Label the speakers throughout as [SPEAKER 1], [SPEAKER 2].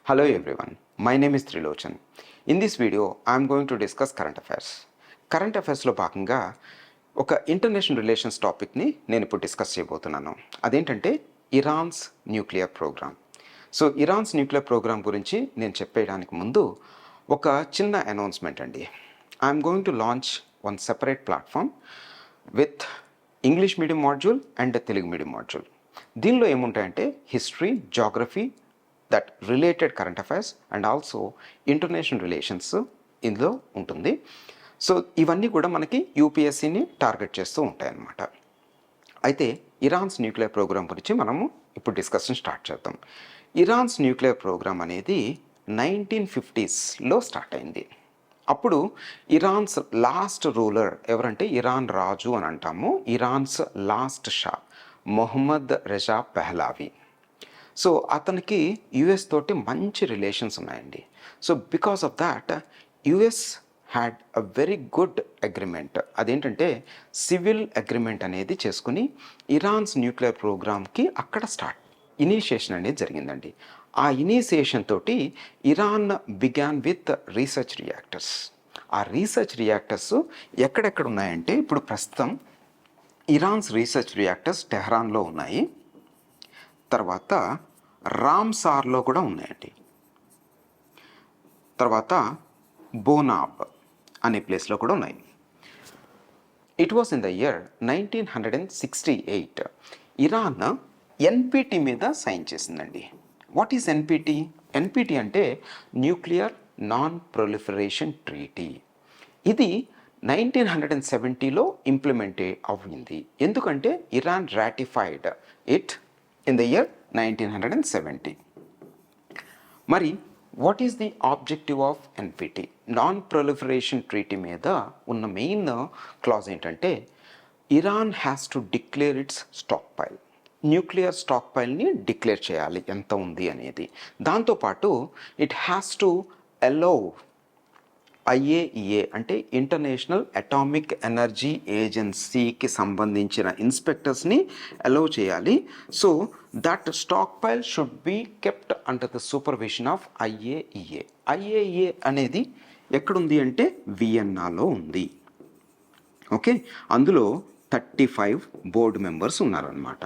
[SPEAKER 1] Hello everyone, my name is Trilochan. In this video, I am going to discuss current affairs. Current అఫైర్స్లో భాగంగా ఒక international relations టాపిక్ని నేను ఇప్పుడు discuss చేయబోతున్నాను. అదేంటంటే Iran's nuclear programme. So Iran's nuclear programme గురించి నేను చెప్పేయడానికి ముందు ఒక చిన్న అనౌన్స్మెంట్ అండి. I'm going to launch one separate platform with English medium module and Telugu medium module. దీనిలో ఏముంటాయంటే history, geography, that related current affairs and also international relations ఇందులో ఉంటుంది. సో ఇవన్నీ కూడా మనకి యూపీఎస్సీని టార్గెట్ చేస్తూ ఉంటాయన్నమాట. అయితే ఇరాన్స్ న్యూక్లియర్ ప్రోగ్రామ్ గురించి మనము ఇప్పుడు డిస్కషన్ స్టార్ట్ చేద్దాం. ఇరాన్స్ న్యూక్లియర్ ప్రోగ్రామ్ అనేది 1950స్లో స్టార్ట్ అయింది. అప్పుడు ఇరాన్స్ లాస్ట్ రూలర్ ఎవరంటే ఇరాన్ రాజు అని అంటాము. Iran's last Shah Mohammad Reza Pahlavi. So అతనికి యుఎస్ తోటి మంచి రిలేషన్స్ ఉన్నాయండి. So because of that US had a very good agreement. అదేంటంటే సివిల్ అగ్రిమెంట్ అనేది చేసుకుని ఇరాన్స్ న్యూక్లియర్ ప్రోగ్రామ్కి అక్కడ ఇనిషియేషన్ అనేది జరిగిందండి. ఆ ఇనిషియేషన్ తోటి Iran began with research reactors. ఆ రీసెర్చ్ రియాక్టర్స్ ఎక్కడెక్కడ ఉన్నాయంటే ఇప్పుడు ప్రస్తుతం ఇరాన్స్ రీసెర్చ్ రియాక్టర్స్ టెహ్రాన్లో ఉన్నాయి, తర్వాత రామ్సార్లో కూడా ఉన్నాయండి, తర్వాత బోనాబ్ అనే ప్లేస్లో కూడా ఉన్నాయి. It was in the year 1968 Iran NPT మీద సైన్ చేసిందండి. What is NPT? ఎన్పిటి అంటే న్యూక్లియర్ నాన్ ప్రొలిఫరేషన్ ట్రీటీ. ఇది 1970లో ఇంప్లిమెంట్ అవ్వింది. ఎందుకంటే Iran ratified it in the year 1970. మరి what is the objective of NPT? Non proliferation treaty మీద ఉన్న మెయిన్ క్లాజ్ ఏంటంటే Iran has to declare its stockpile. Nuclear స్టాక్ పైల్ని డిక్లేర్ చేయాలి ఎంత ఉంది అనేది. దాంతోపాటు it has to allow IAEA అంటే ఇంటర్నేషనల్ అటామిక్ ఎనర్జీ ఏజెన్సీకి సంబంధించిన ఇన్స్పెక్టర్స్ని అలౌ చేయాలి. So that stockpile should be kept under the supervision of IAEA. IAEA అనేది ఎక్కడుంది అంటే వియన్నాలో ఉంది. ఓకే, అందులో 35 బోర్డు మెంబర్స్ ఉన్నారనమాట.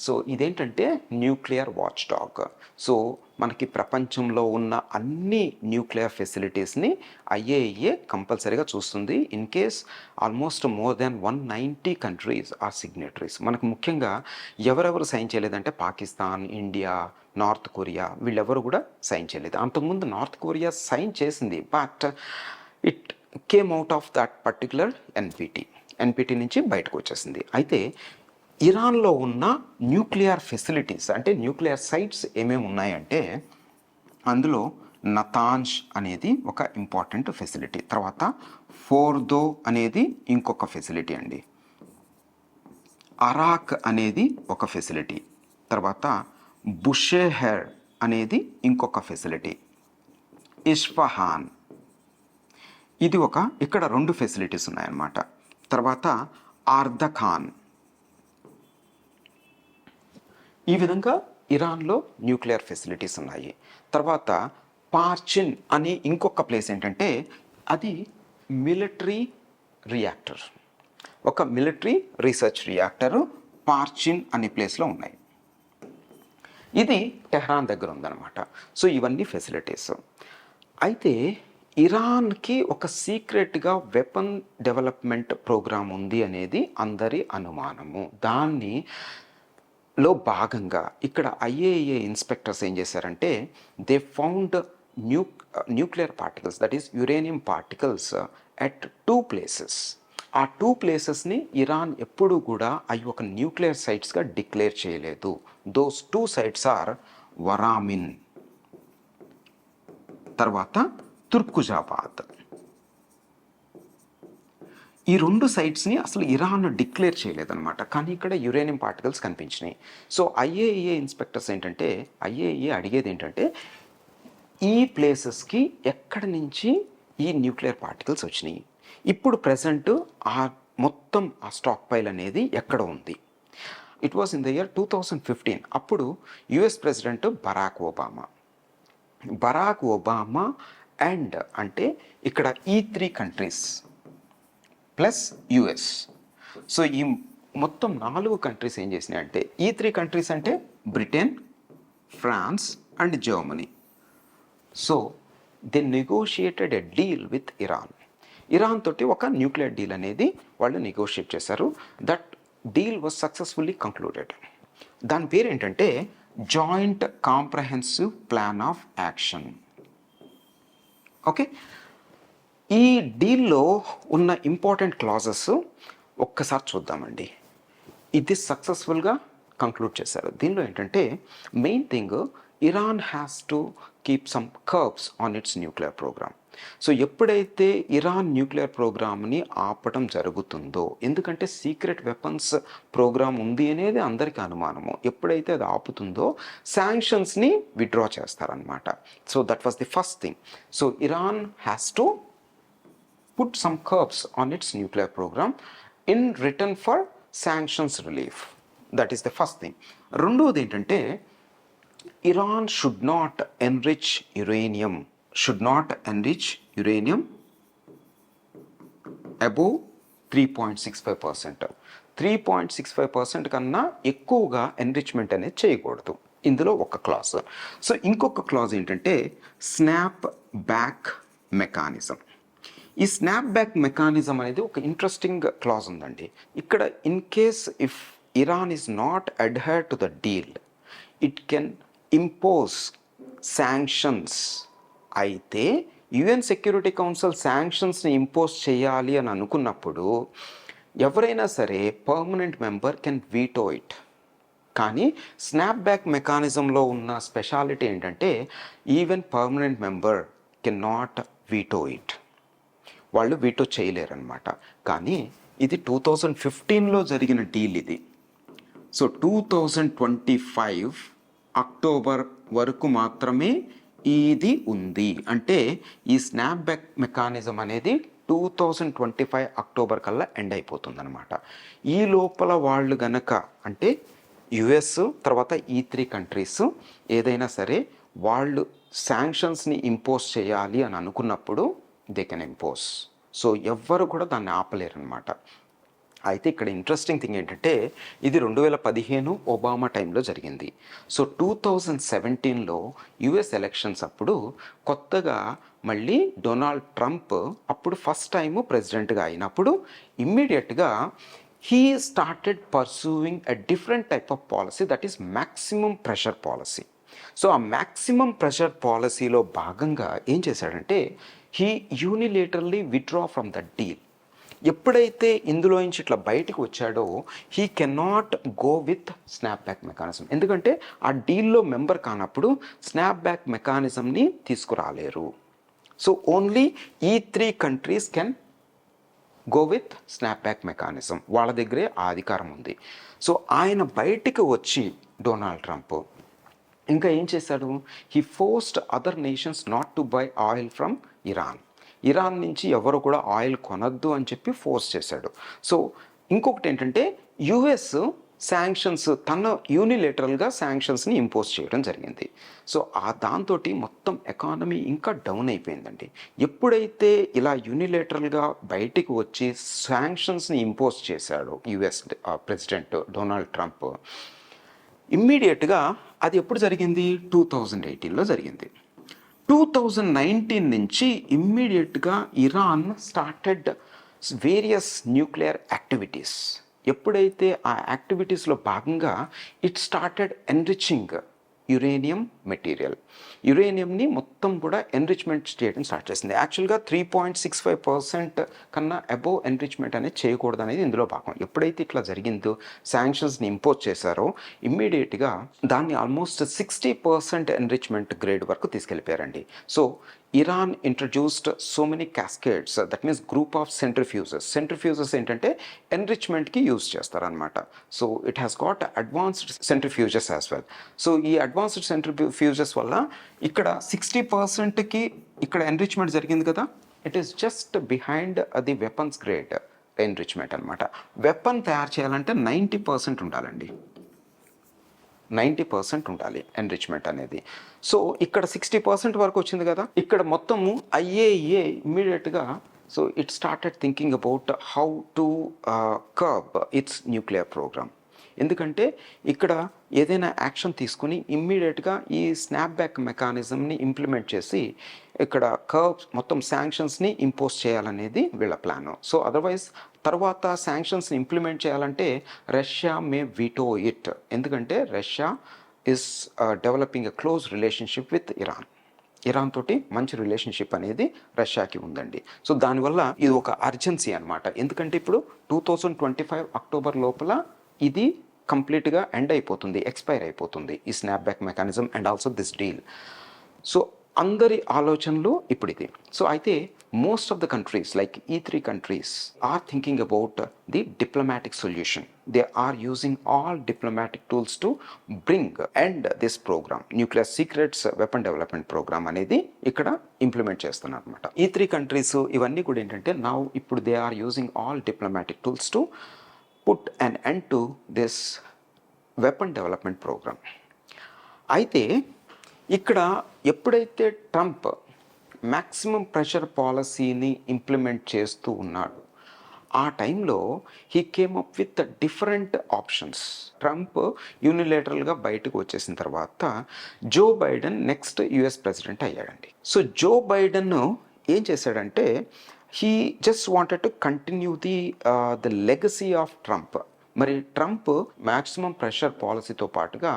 [SPEAKER 1] సో ఇదేంటంటే న్యూక్లియర్ వాచ్ డాగ్. సో మనకి ప్రపంచంలో ఉన్న అన్ని న్యూక్లియర్ ఫెసిలిటీస్ని ఐఏఈఏ కంపల్సరీగా చూస్తుంది. In case almost more than 190 countries are signatories. మనకు ముఖ్యంగా ఎవరెవరు సైన్ చేయలేదంటే పాకిస్తాన్, ఇండియా, నార్త్ కొరియా, వీళ్ళెవరు కూడా సైన్ చేయలేదు. అంతకుముందు నార్త్ కొరియా సైన్ చేసింది, but it came out of that particular NPT నుంచి బయటకు వచ్చేసింది. అయితే ఇరాన్లో ఉన్న న్యూక్లియర్ ఫెసిలిటీస్ అంటే న్యూక్లియర్ సైట్స్ ఏమేమి ఉన్నాయంటే అందులో నతాంజ్ అనేది ఒక ఇంపార్టెంట్ ఫెసిలిటీ, తర్వాత ఫోర్దో అనేది ఇంకొక ఫెసిలిటీ అండి, అరాక్ అనేది ఒక ఫెసిలిటీ, తర్వాత బుషేహెర్ అనేది ఇంకొక ఫెసిలిటీ, ఇస్ఫహాన్ ఇది ఇక్కడ 2 ఫెసిలిటీస్ ఉన్నాయన్నమాట, తర్వాత ఆర్దఖాన్. ఈ విధంగా ఇరాన్లో న్యూక్లియర్ ఫెసిలిటీస్ ఉన్నాయి. తర్వాత పార్చిన్ అనే ఇంకొక ప్లేస్ ఏంటంటే అది మిలిటరీ రియాక్టర్, ఒక మిలిటరీ రీసెర్చ్ రియాక్టర్ పార్చిన్ అనే ప్లేస్లో ఉన్నాయి. ఇది టెహ్రాన్ దగ్గర ఉందన్నమాట. సో ఇవన్నీ ఫెసిలిటీస్. అయితే ఇరాన్కి ఒక సీక్రెట్గా వెపన్ డెవలప్మెంట్ ప్రోగ్రామ్ ఉంది అనేది అందరి అనుమానము. దానిలో భాగంగా ఇక్కడ ఐఏఈఏ ఇన్స్పెక్టర్స్ ఏం చేశారంటే they found nuclear particles, that is uranium particles at 2 places. ఆ 2 ప్లేసెస్ని ఇరాన్ ఎప్పుడూ కూడా అవి ఒక న్యూక్లియర్ సైట్స్గా డిక్లేర్ చేయలేదు. దోస్ 2 సైట్స్ ఆర్ వరామిన్, తర్వాత తుర్కుజాబాద్. ఈ 2 సైట్స్ని అసలు ఇరాన్ డిక్లేర్ చేయలేదన్నమాట, కానీ ఇక్కడ యురేనియం పార్టికల్స్ కనిపించినాయి. సో ఐఏఈఏ ఇన్స్పెక్టర్స్ ఏంటంటే ఐఏఈఏ అడిగేది ఏంటంటే ఈ ప్లేసెస్కి ఎక్కడి నుంచి ఈ న్యూక్లియర్ పార్టికల్స్ వచ్చినాయి, ఇప్పుడు ప్రజెంట్ మొత్తం ఆ స్టాక్ పైల్ అనేది ఎక్కడ ఉంది. It was in the year 2015. అప్పుడు US president Barack Obama Barack Obama and అంటే ఇక్కడ ఈ 3 కంట్రీస్ ప్లస్ యుఎస్. సో ఈ మొత్తం 4 కంట్రీస్ ఏం చేసినాయి అంటే, ఈ 3 కంట్రీస్ అంటే Britain, France and Germany. So they negotiated a deal with Iran. Iran తోటి ఒక న్యూక్లియర్ డీల్ అనేది వాళ్ళు నెగోషియేట్ చేశారు. That deal was successfully concluded. దాని పేరు ఏంటంటే joint comprehensive plan of action. Okay, ఈ డీల్లో ఉన్న ఇంపార్టెంట్ క్లాజెస్ ఒక్కసారి చూద్దామండి. ఇది సక్సెస్ఫుల్గా కంక్లూడ్ చేశారు. దీనిలో ఏంటంటే main thing, Iran has to keep some curbs on its nuclear programme. So ఎప్పుడైతే ఇరాన్ న్యూక్లియర్ ప్రోగ్రామ్ని ఆపటం జరుగుతుందో, ఎందుకంటే సీక్రెట్ వెపన్స్ ప్రోగ్రామ్ ఉంది అనేది అందరికీ అనుమానము, ఎప్పుడైతే అది ఆపుతుందో శాంక్షన్స్ని విత్డ్రా చేస్తారనమాట. So that was the first thing. So Iran has to put some curbs on its nuclear program in return for sanctions relief. That is the first thing. రెండోది ఏంటంటే Iran should not enrich uranium above 3.65%. 3.65% కన్నా ఎక్కువగా enrichment అనేది చేయకూడదు. ఇందులో ఒక clause. So ఇంకొక clause ఏంటంటే స్నాప్ బ్యాక్ మెకానిజం. ఈ స్నాప్ బ్యాక్ మెకానిజం అనేది ఒక ఇంట్రెస్టింగ్ క్లాజ్ ఉందండి. ఇక్కడ in case if Iran is not adhere to the deal, it can impose sanctions. అయితే యుఎన్ సెక్యూరిటీ కౌన్సిల్ శాంక్షన్స్ని ఇంపోజ్ చేయాలి అని అనుకున్నప్పుడు ఎవరైనా సరే permanent member can veto it. కానీ స్నాప్ బ్యాక్ మెకానిజంలో ఉన్న స్పెషాలిటీ ఏంటంటే even permanent member can not veto it. వాళ్ళు వీటో చేయలేరన్నమాట. కానీ ఇది 2015లో జరిగిన డీల్ ఇది. సో 2025 అక్టోబర్ వరకు మాత్రమే ఇది ఉంది. అంటే ఈ స్నాప్ బ్యాక్ మెకానిజం అనేది 2025 అక్టోబర్ కల్లా ఎండ్ అయిపోతుందన్నమాట. ఈ లోపల వాళ్ళు గనక అంటే యుఎస్ తర్వాత ఈ 3 కంట్రీస్ ఏదైనా సరే వాళ్ళు శాంక్షన్స్ని ఇంపోజ్ చేయాలి అని అనుకున్నప్పుడు దే కెన్ ఇంపోజ్. సో ఎవ్వరు కూడా దాన్ని ఆపలేరనమాట. అయితే ఇక్కడ ఇంట్రెస్టింగ్ థింగ్ ఏంటంటే ఇది 2015 ఒబామా టైంలో జరిగింది. సో 2017లో యుఎస్ ఎలక్షన్స్ అప్పుడు కొత్తగా మళ్ళీ డొనాల్డ్ ట్రంప్ అప్పుడు ఫస్ట్ టైము ప్రెసిడెంట్గా అయినప్పుడు ఇమ్మీడియట్గా he started pursuing a different type of policy, that is maximum pressure policy. So ఆ మ్యాక్సిమం ప్రెషర్ పాలసీలో భాగంగా ఏం చేశాడంటే he unilaterally withdraw from the deal. ఎప్పుడైతే ఇందులో నుంచి ఇట్లా బయటకు వచ్చాడో he cannot go with snap back mechanism. ఎందుకంటే ఆ డీల్లో మెంబర్ కానప్పుడు స్నాప్ బ్యాక్ మెకానిజంని తీసుకురాలేరు. సో ఓన్లీ ఈ 3 countries can go with snap back mechanism. వాళ్ళ దగ్గరే ఆ అధికారం ఉంది. సో ఆయన బయటికి వచ్చి డొనాల్డ్ ట్రంప్ ఇంకా ఏం చేశాడు, he forced other nations not to buy oil from Iran నుంచి ఎవరు కూడా ఆయిల్ కొనద్దు అని చెప్పి ఫోర్స్ చేశాడు. సో ఇంకొకటి ఏంటంటే యుఎస్ శాంక్షన్స్ తన యూనిలేటరల్గా శాంక్షన్స్ని ఇంపోజ్ చేయడం జరిగింది. సో దాంతో మొత్తం ఎకానమీ ఇంకా డౌన్ అయిపోయిందండి. ఎప్పుడైతే ఇలా యూనిలేటరల్గా బయటికి వచ్చి శాంక్షన్స్ని ఇంపోజ్ చేశాడో యుఎస్ ప్రెసిడెంట్ డొనాల్డ్ ట్రంప్, ఇమ్మీడియట్గా అది ఎప్పుడు జరిగింది, 2018లో జరిగింది. 2019 నుంచి ఇమ్మీడియట్గా Iran started various nuclear activities. ఎప్పుడైతే ఆ యాక్టివిటీస్లో భాగంగా it started enriching uranium material. యురేనియంని మొత్తం కూడా ఎన్రిచ్మెంట్ చేయడం స్టార్ట్ చేసింది. యాక్చువల్గా 3.65% కన్నా అబోవ్ ఎన్రిచ్మెంట్ అనేది చేయకూడదు అనేది ఇందులో భాగం. ఎప్పుడైతే ఇట్లా జరిగిందో శాంక్షన్స్ని ఇంపోజ్ చేశారో ఇమ్మీడియట్గా దాన్ని ఆల్మోస్ట్ 60% ఎన్రిచ్మెంట్ గ్రేడ్ వరకు తీసుకెళ్ళిపోయారండి. So Iran introduced so many cascades, that means group of centrifuges ఏంటంటే ఎన్రిచ్మెంట్కి యూజ్ చేస్తారనమాట. So it has got advanced centrifuges as well. So ఈ అడ్వాన్స్డ్ సెంట్రిఫ్యూజెస్ వల్ల ఇక్కడ 60%కి ఇక్కడ ఎన్రిచ్మెంట్ జరిగింది కదా, it is just behind the weapons grade enrichment అనమాట. వెపన్ తయారు చేయాలంటే 90% ఉండాలండి. 90% ఉండాలి ఎన్రిచ్మెంట్ అనేది. సో ఇక్కడ 60% వరకు వచ్చింది కదా. ఇక్కడ మొత్తము IAEA ఇమ్మీడియట్గా so it started thinking about how to curb its nuclear programme. ఎందుకంటే ఇక్కడ ఏదైనా యాక్షన్ తీసుకుని ఇమ్మీడియట్గా ఈ స్నాప్ బ్యాక్ మెకానిజంని ఇంప్లిమెంట్ చేసి ఇక్కడ కర్బ్స్ మొత్తం శాంక్షన్స్ని ఇంపోజ్ చేయాలనేది వీళ్ళ ప్లాను. సో అదర్వైజ్ తర్వాత శాంక్షన్స్ని ఇంప్లిమెంట్ చేయాలంటే రష్యా మే వీటో ఇట్. ఎందుకంటే Russia is developing a close relationship with Iran తోటి మంచి రిలేషన్షిప్ అనేది రష్యాకి ఉందండి. సో దానివల్ల ఇది ఒక అర్జెన్సీ అనమాట. ఎందుకంటే ఇప్పుడు 2025 అక్టోబర్ లోపల ఇది కంప్లీట్గా ఎండ్ అయిపోతుంది, ఎక్స్పైర్ అయిపోతుంది ఈ snap back mechanism and also this deal. So అందరి ఆలోచనలు ఇప్పుడు ఇది. సో అయితే most of the countries like E3 countries are thinking about the diplomatic solution. They are using all diplomatic tools to bring end this programme. Nuclear secrets weapon development programme అనేది ఇక్కడ implement చేస్తున్నారు అనమాట. E3 countries ఇవన్నీ కూడా ఏంటంటే ఇప్పుడు they are using all diplomatic tools to put an end to this weapon development programme. అయితే ఇక్కడ ఎప్పుడైతే ట్రంప్ మ్యాక్సిమం ప్రెషర్ పాలసీని ఇంప్లిమెంట్ చేస్తూ ఉన్నాడు, ఆ టైంలో he came up with different options. Trump యూనిలేటరల్గా బయటకు వచ్చేసిన తర్వాత Joe Biden next US president అయ్యాడండి. సో జో బైడెన్ ఏం చేశాడంటే he just wanted to continue the legacy of Trump. మరి ట్రంప్ మ్యాక్సిమం ప్రెషర్ పాలసీతో పాటుగా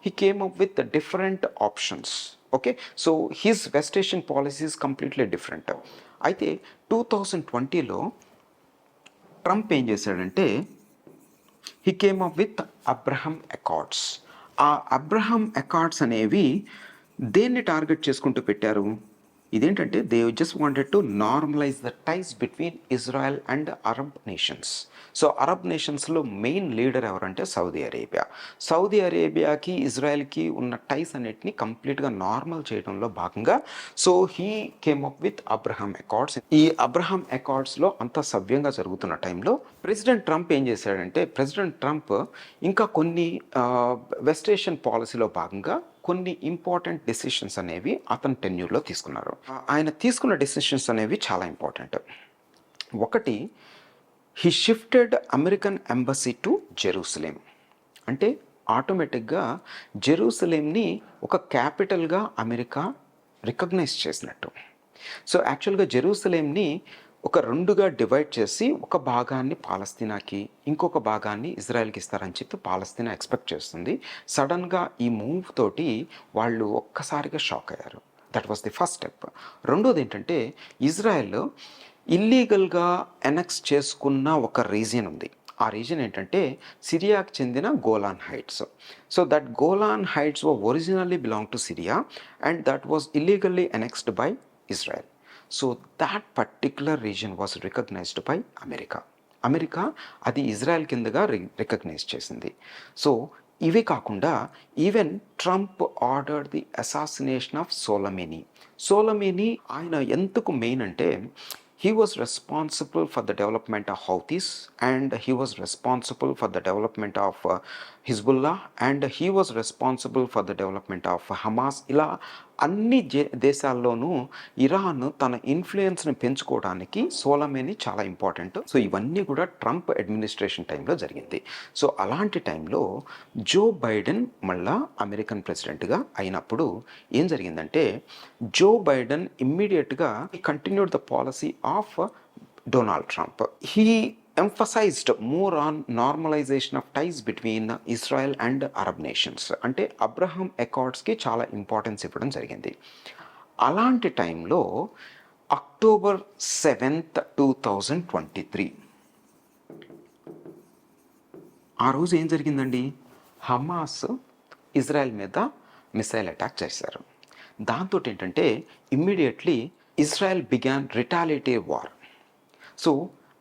[SPEAKER 1] he came up with the different options. Okay, so his West Asian policy is completely different. అయితే 2020లో Trump ఏం చేశాడంటే he came up with Abraham Accords. ఆ Abraham Accords అనేవి దేన్ని target చేసుకుంటూ పెట్టారు? ఇదేంటంటే they just wanted to normalise the ties between Israel and Arab nations. So Arab నేషన్స్లో మెయిన్ లీడర్ ఎవరంటే సౌదీ అరేబియా. సౌదీ అరేబియాకి ఇజ్రాయెల్కి ఉన్న టైస్ అన్నిటిని కంప్లీట్గా నార్మల్ చేయడంలో భాగంగా so he came up with Abraham Accords. ఈ అబ్రహం అకార్డ్స్లో అంత సవ్యంగా జరుగుతున్న టైంలో ప్రెసిడెంట్ ట్రంప్ ఏం చేశాడంటే ప్రెసిడెంట్ ట్రంప్ ఇంకా కొన్ని వెస్ట్ ఏషియన్ పాలసీలో భాగంగా కొన్ని ఇంపార్టెంట్ డెసిషన్స్ అనేవి అతని టెన్యూర్లో తీసుకున్నారు. ఆయన తీసుకున్న డెసిషన్స్ అనేవి చాలా ఇంపార్టెంట్. ఒకటి, he shifted American embassy to Jerusalem. అంటే ఆటోమేటిక్గా జెరూసలేంని ఒక క్యాపిటల్గా అమెరికా రికగ్నైజ్ చేసినట్టు. సో యాక్చువల్గా జెరూసలేంని ఒక రెండుగా డివైడ్ చేసి ఒక భాగాన్ని పాలస్తీనాకి ఇంకొక భాగాన్ని ఇజ్రాయెల్కి ఇస్తారని చెప్పి పాలస్తీనా ఎక్స్పెక్ట్ చేస్తుంది. సడన్గా ఈ మూవ్ తోటి వాళ్ళు ఒక్కసారిగా షాక్ అయ్యారు. That was the first step. రెండోది ఏంటంటే ఇజ్రాయెల్ ఇల్లీగల్గా ఎనెక్స్ చేసుకున్న ఒక రీజియన్ ఉంది. ఆ రీజన్ ఏంటంటే సిరియాకి చెందిన Golan Heights. So that Golan Heights originally belong to Syria and that was illegally annexed by Israel. So that particular reason was recognised by America అది ఇజ్రాయెల్ కిందగా రికగ్నైజ్ చేసింది. సో ఇవి కాకుండా even Trump ordered the assassination of Soleimani. ఆయన ఎందుకు main అంటే he was responsible for the development of Houthis and he was responsible for the development of Hezbollah and he was responsible for the development of Hamas. ఇలా అన్ని దేశాల్లోనూ Iran తన ఇన్ఫ్లుయెన్స్ని పెంచుకోవడానికి సోలమేని చాలా important. So ఇవన్నీ కూడా ట్రంప్ అడ్మినిస్ట్రేషన్ టైంలో జరిగింది. సో అలాంటి టైంలో జో బైడెన్ మళ్ళా అమెరికన్ ప్రెసిడెంట్గా అయినప్పుడు ఏం జరిగిందంటే జో బైడెన్ ఇమ్మీడియట్గా continued the policy of Donald Trump. He emphasized more on normalization of ties between Israel and Arab nations. అంటే అబ్రహం అకార్డ్స్కి చాలా ఇంపార్టెన్స్ ఇవ్వడం జరిగింది. అలాంటి టైంలో October 7th, 2023 ఆ రోజు ఏం జరిగిందండి? హమాస్ ఇజ్రాయెల్ మీద మిసైల్ అటాక్ చేశారు. దాంతో ఏంటంటే immediately Israel began retaliative war. So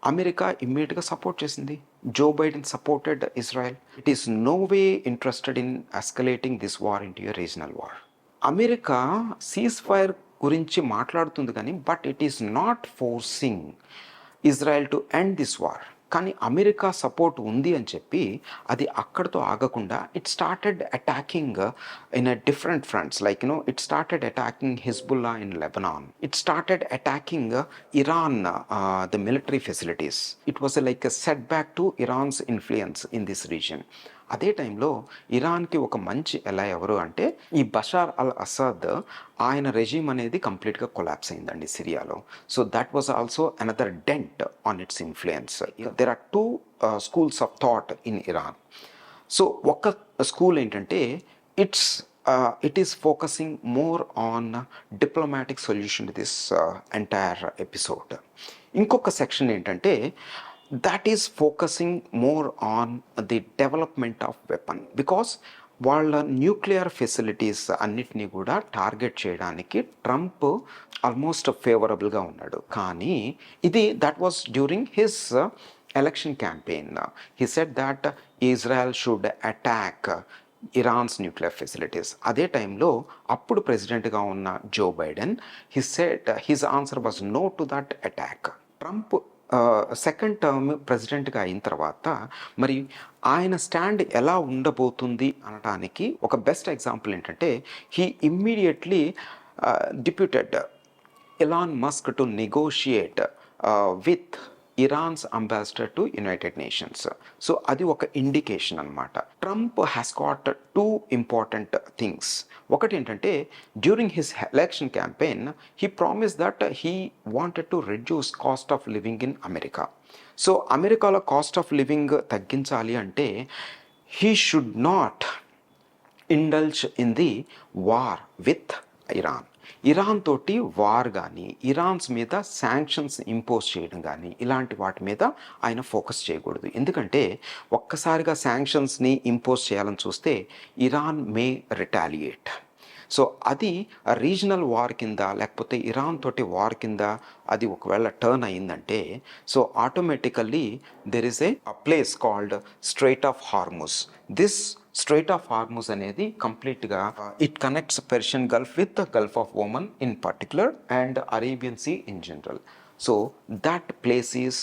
[SPEAKER 1] America ఇమ్మీడియట్గా సపోర్ట్ చేసింది. Joe Biden supported Israel. It is no way interested in escalating this war into a regional war. America cease fire గురించి మాట్లాడుతుంది కానీ but it is not forcing Israel to end this war. కానీ America support ఉంది అని చెప్పి అది అక్కడితో ఆగకుండా it started attacking in a different fronts, like it started attacking Hezbollah in Lebanon, it started attacking Iran, the military facilities. It was like a set back to Iran's influence in this reason. అదే టైంలో ఇరాన్కి ఒక మంచి ఎలా ఎవరు అంటే ఈ బషార్ అల్ అసద్, ఆయన regime అనేది కంప్లీట్గా కొలాప్స్ అయిందండి సిరియాలో. So that was also another dent on its influence. There are two schools of thought in Iran. So ఒక స్కూల్ ఏంటంటే it is focusing more on diplomatic solution to this entire episode. ఇంకొక section ఏంటంటే that is focusing more on the development of weapon, because వాళ్ళ nuclear facilities అన్నిటినీ కూడా target చేయడానికి Trump almost ఫేవరబుల్గా ఉన్నాడు. కానీ ఇది that was during his election campaign. He said that Israel should attack Iran's nuclear facilities. అదే టైంలో అప్పుడు ప్రెసిడెంట్గా ఉన్న Joe Biden, he said his answer was no to that attack. Trump second term ప్రెసిడెంట్గా అయిన తర్వాత మరి ఆయన స్టాండ్ ఎలా ఉండబోతుంది అనడానికి ఒక బెస్ట్ ఎగ్జాంపుల్ ఏంటంటే he immediately deputed Elon Musk to negotiate with Iran's ambassador to United nations. So అది ఒక ఇండికేషన్ అనమాట. Trump has got two important things. ఒకటి ఏంటంటే during his election campaign he promise that he wanted to reduce cost of living in America. So అమెరికాలో cost of living తగ్గించాలి అంటే he should not indulge in the war with Iran. Iran తోటి war కానీ Iran's మీద sanctions impose చేయడం కానీ ఇలాంటి వాటి మీద ఆయన ఫోకస్ చేయకూడదు. ఎందుకంటే ఒక్కసారిగా శాంక్షన్స్ని ఇంపోజ్ చేయాలని చూస్తే ఇరాన్ మే రిటాలియేట్. సో అది రీజనల్ వార్ కింద లేకపోతే ఇరాన్ తోటి వార్ కింద అది ఒకవేళ టర్న్ అయిందంటే so automatically there is a place called Strait of Hormuz. This Strait of Hormuz అనేది కంప్లీట్గా it connects Persian Gulf with the Gulf of Oman in particular and Arabian Sea in general. So that place is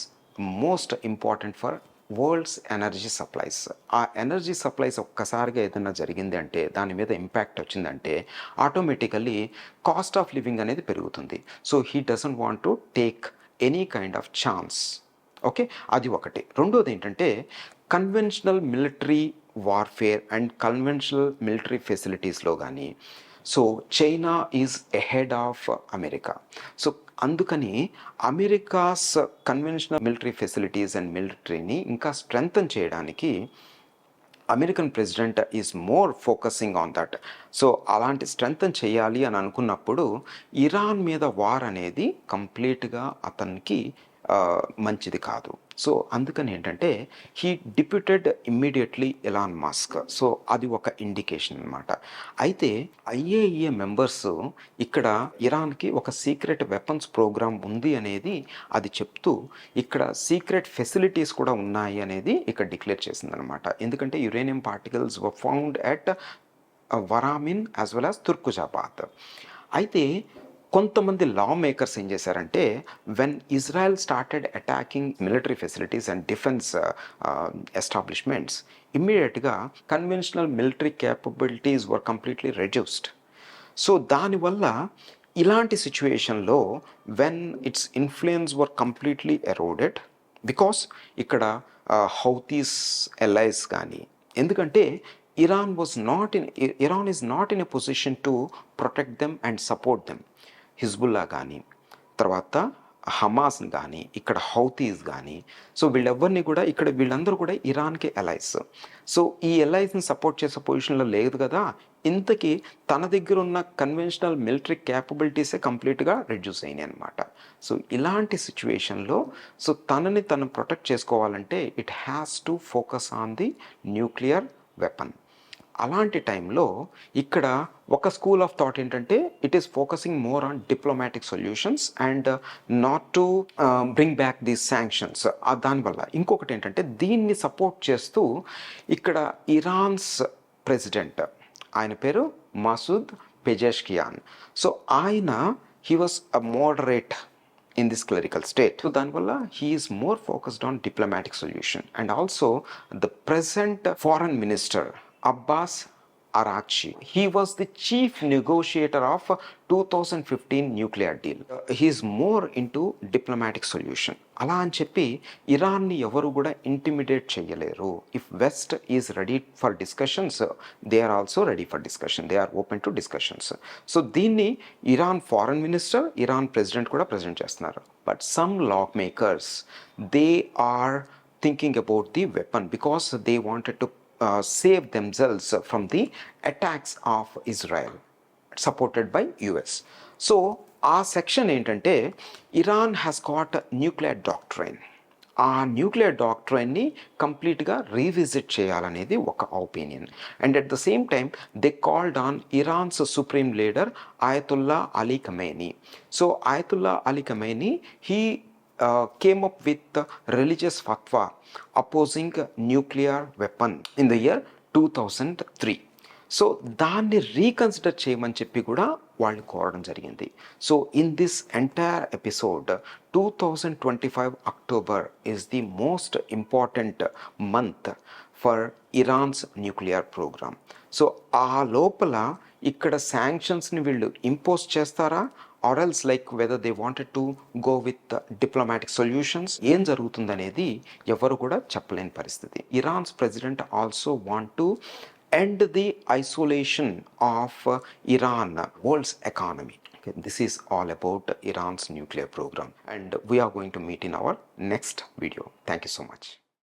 [SPEAKER 1] most important for world's energy supplies. ఆ energy supplies ఒక్కసారిగా ఏదైనా జరిగింది అంటే దాని మీద impact వచ్చిందంటే ఆటోమేటికల్లీ కాస్ట్ ఆఫ్ లివింగ్ అనేది పెరుగుతుంది. So he doesn't want to take any kind of chance. Okay, అది ఒకటి. రెండోది ఏంటంటే conventional military warfare and conventional military ఫెసిలిటీస్లో కానీ so China is ahead of America. So అందుకని America's conventional military facilities and మిలిటరీని ఇంకా స్ట్రెంగ్తన్ చేయడానికి American president is more focusing on that. So అలాంటి స్ట్రెంగ్తన్ చేయాలి అని అనుకున్నప్పుడు ఇరాన్ మీద వార్ అనేది కంప్లీట్గా అతనికి మంచిది కాదు. సో అందుకని ఏంటంటే he deputed immediately Elon Musk. So అది ఒక ఇండికేషన్ అనమాట. అయితే ఐఏఈఏ మెంబర్స్ ఇక్కడ ఇరాన్కి ఒక సీక్రెట్ వెపన్స్ ప్రోగ్రామ్ ఉంది అనేది అది చెప్తూ ఇక్కడ సీక్రెట్ ఫెసిలిటీస్ కూడా ఉన్నాయి అనేది ఇక్కడ డిక్లేర్ చేసిందనమాట. ఎందుకంటే uranium particles were found at Varamin as well as Turquzabad. అయితే కొంతమంది లా మేకర్స్ ఏం చేశారంటే when Israel started attacking military facilities and defence establishments ఇమ్మీడియట్గా conventional military capabilities were completely reduced. So దానివల్ల ఇలాంటి సిచ్యువేషన్లో when its influence were completely eroded because ఇక్కడ Houthis allies కానీ, ఎందుకంటే Iran is not in a position to protect them and support them. Hezbollah కానీ తర్వాత Hamas కానీ ఇక్కడ హౌతీస్ కానీ సో వీళ్ళెవ్వరిని కూడా ఇక్కడ వీళ్ళందరూ కూడా ఇరాన్కి ఎలైస్. సో ఈ ఎలైస్ని సపోర్ట్ చేసే పొజిషన్లో లేదు కదా, ఇంతకీ తన దగ్గర ఉన్న కన్వెన్షనల్ మిలిటరీ క్యాపబిలిటీసే కంప్లీట్గా రెడ్యూస్ అయినాయి అనమాట. సో ఇలాంటి సిచ్యువేషన్లో సో తనని తను ప్రొటెక్ట్ చేసుకోవాలంటే it has to focus on the nuclear weapon. అలాంటి టైంలో ఇక్కడ ఒక స్కూల్ ఆఫ్ థాట్ ఏంటంటే it is focusing more on diplomatic solutions and not to bring back these sanctions. దానివల్ల ఇంకొకటి ఏంటంటే దీన్ని సపోర్ట్ చేస్తూ ఇక్కడ ఇరాన్స్ ప్రెసిడెంట్ ఆయన పేరు మసూద్ పెజెష్కియాన్. సో ఆయన he was a moderate in this clerical state. So Danwalla, he is more focused on diplomatic solution, and also the present foreign minister Abbas Araghchi. He was the chief negotiator of 2015 nuclear deal. He is more into diplomatic solution. అలా అని చెప్పి ఇరాన్ని ఎవరు కూడా intimidate చేయలేరు. If West is ready for discussions, they are also ready for discussion, they are open to discussions. So దీన్ని Iran foreign minister, Iran president కూడా present చేస్తున్నారు. But some lawmakers, they are thinking about the weapon because they wanted to save themselves from the attacks of Israel supported by US. So ఆ section ఏంటంటే Iran has got nuclear doctrine. ఆ nuclear డాక్ట్రైన్ని కంప్లీట్గా revisit చేయాలనేది ఒక opinion. And at the same time they called on Iran's supreme leader ఆయతుల్లా Ali Khamenei. So ఆయతుల్లా Ali Khamenei he came up with the religious fatwa opposing nuclear weapon in the year 2003. So దాన్ని reconsider చేయమని చెప్పి కూడా వాళ్ళు కోరడం జరిగింది. So in this entire episode 2025 October is the most important month for Iran's nuclear programme. So ఆ లోపల ఇక్కడ శాంక్షన్స్ని వీళ్ళు ఇంపోజ్ చేస్తారా, or else like whether they wanted to go with diplomatic solutions, ఏం జరుగుతుందనేది ఎవరు కూడా చెప్పలేని పరిస్థితి. Iran's president also want to end the isolation of Iran world's economy. Okay, this is all about Iran's nuclear program, and we are going to meet in our next video. Thank you so much.